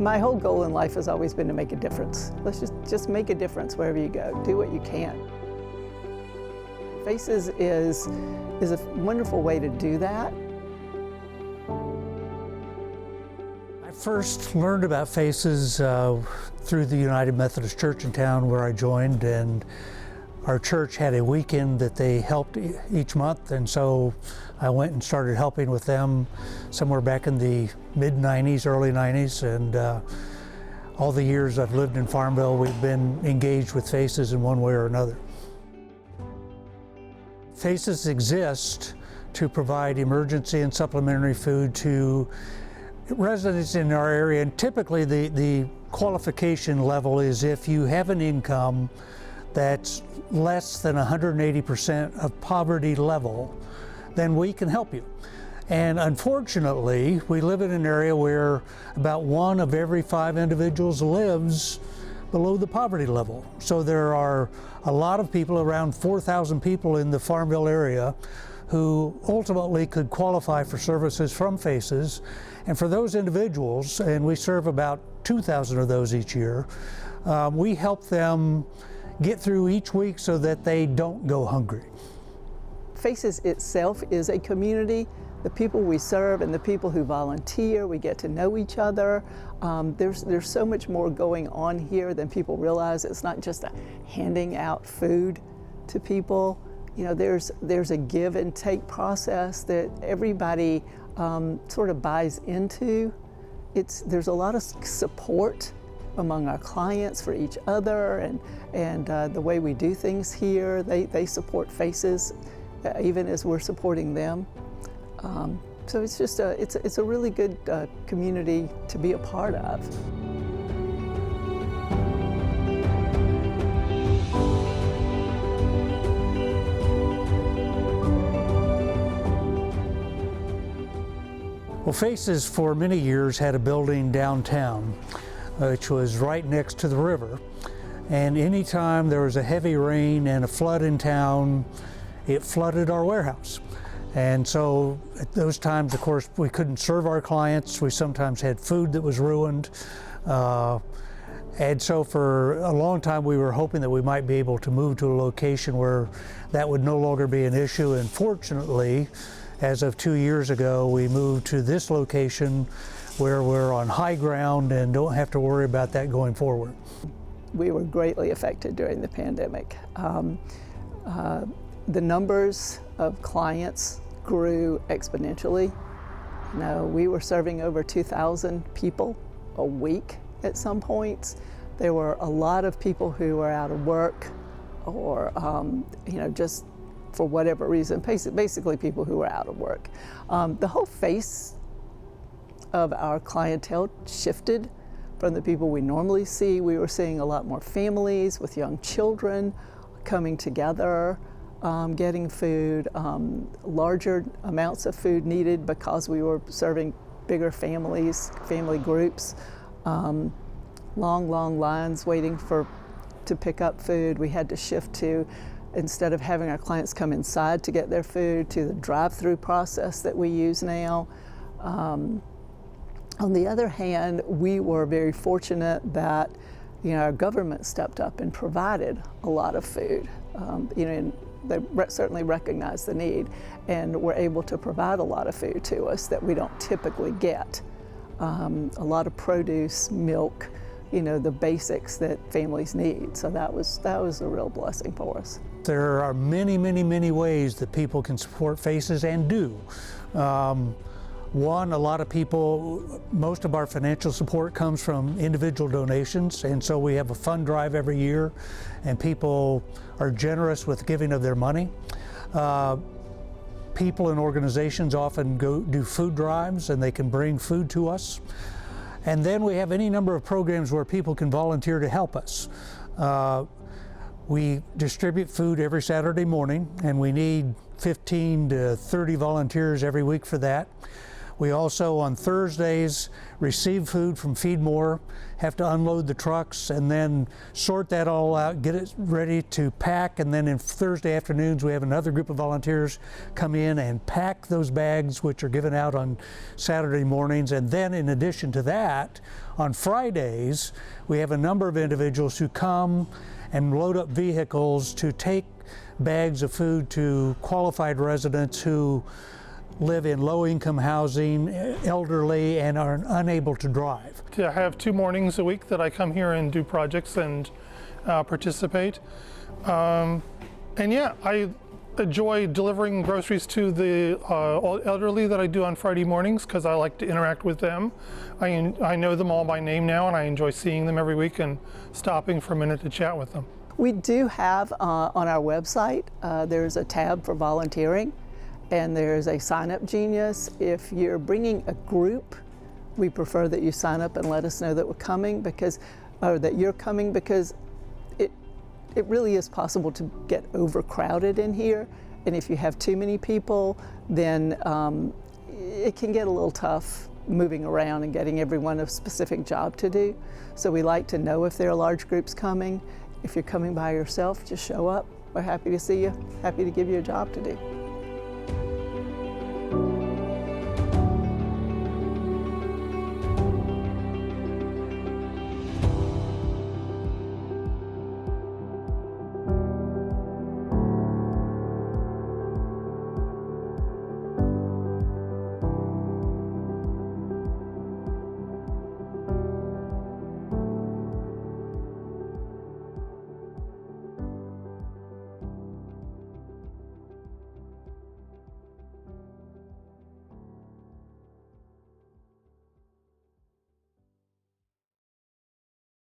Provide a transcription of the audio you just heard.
My whole goal in life has always been to make a difference. Let's just make a difference wherever you go. Do what you can. Faces is a wonderful way to do that. I first learned about Faces through the United Methodist Church in town where I joined, and our church had a weekend that they helped each month, and so I went and started helping with them somewhere back in the mid-90s, early 90s, and all the years I've lived in Farmville, we've been engaged with Faces in one way or another. Faces exist to provide emergency and supplementary food to residents in our area, and typically the qualification level is if you have an income that's less than 180% of poverty level, then we can help you. And unfortunately, we live in an area where about 1 of every 5 individuals lives below the poverty level. So there are a lot of people, around 4,000 people in the Farmville area, who ultimately could qualify for services from Faces. And for those individuals, and we serve about 2,000 of those each year, we help them get through each week so that they don't go hungry. Faces itself is a community. The people we serve and the people who volunteer, we get to know each other. There's so much more going on here than people realize. It's not just handing out food to people. You know, there's a give and take process that everybody sort of buys into. There's a lot of support among our clients for each other, and the way we do things here. They support Faces even as we're supporting them. So it's just it's a really good community to be a part of. Well, Faces for many years had a building downtown, which was right next to the river. And anytime there was a heavy rain and a flood in town, it flooded our warehouse. And so at those times, of course, we couldn't serve our clients. We sometimes had food that was ruined. And so for a long time, we were hoping that we might be able to move to a location where that would no longer be an issue. And fortunately, as of 2 years ago, we moved to this location where we're on high ground and don't have to worry about that going forward. We were greatly affected during the pandemic. The numbers of clients grew exponentially. You know, we were serving over 2,000 people a week at some points. There were a lot of people who were out of work or, you know, just for whatever reason, basically people who were out of work. The whole face of our clientele shifted from the people we normally see. We were seeing a lot more families with young children coming together, getting food, larger amounts of food needed because we were serving bigger families, family groups, long lines waiting to pick up food. We had to shift to, instead of having our clients come inside to get their food, to the drive-through process that we use now. On the other hand, we were very fortunate that, you know, our government stepped up and provided a lot of food. You know, and they certainly recognized the need and were able to provide a lot of food to us that we don't typically get. A lot of produce, milk, you know, the basics that families need. So that was a real blessing for us. There are many, many, many ways that people can support Faces and do. One, a lot of people, most of our financial support comes from individual donations, and so we have a fund drive every year, and people are generous with giving of their money. People and organizations often do food drives, and they can bring food to us. And then we have any number of programs where people can volunteer to help us. We distribute food every Saturday morning, and we need 15 to 30 volunteers every week for that. We also, on Thursdays, receive food from Feed More, have to unload the trucks and then sort that all out, get it ready to pack, and then in Thursday afternoons we have another group of volunteers come in and pack those bags, which are given out on Saturday mornings. And then in addition to that, on Fridays, we have a number of individuals who come and load up vehicles to take bags of food to qualified residents who live in low-income housing, elderly, and are unable to drive. I have 2 mornings a week that I come here and do projects and participate. And yeah, I enjoy delivering groceries to the elderly that I do on Friday mornings because I like to interact with them. I know them all by name now, and I enjoy seeing them every week and stopping for a minute to chat with them. We do have on our website, there's a tab for volunteering, and there's a sign up genius. If you're bringing a group, we prefer that you sign up and let us know that we're coming or that you're coming, because it really is possible to get overcrowded in here. And if you have too many people, then it can get a little tough moving around and getting everyone a specific job to do. So we like to know if there are large groups coming. If you're coming by yourself, just show up. We're happy to see you, happy to give you a job to do.